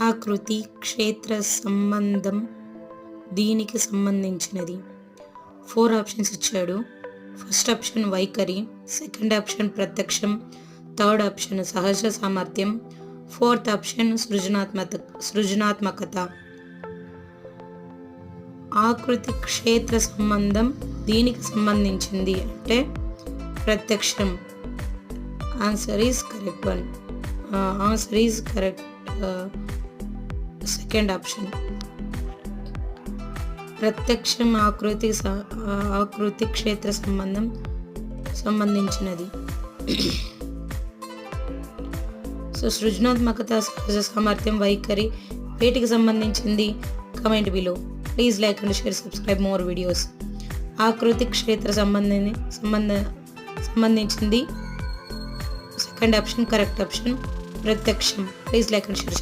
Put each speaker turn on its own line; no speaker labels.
ఆకృతి క్షేత్ర సంబంధం దీనికి సంబంధించినది. 4 ఆప్షన్స్ ఇచ్చాడు. ఫస్ట్ ఆప్షన్ వైఖరి, సెకండ్ ఆప్షన్ ప్రత్యక్షం, థర్డ్ ఆప్షన్ సహజ సామర్థ్యం, ఫోర్త్ ఆప్షన్ సృజనాత్మకత. ఆకృతి క్షేత్ర సంబంధం దీనికి సంబంధించింది అంటే ప్రత్యక్షం. Answer is correct one. Answer is correct second option. ప్రత్యక్షం ఆకృతి క్షేత్ర సంబంధించినది. సో సృజనాత్మకత, సహజ సామర్థ్యం, వైఖరి వీటికి సంబంధించింది. Comment below. Please like and share, subscribe more videos. ఆకృతి క్షేత్ర సంబంధించింది సెకండ్ ఆప్షన్ కరెక్ట్ ఆప్షన్. ప్రత్యక్షం. Please like and share.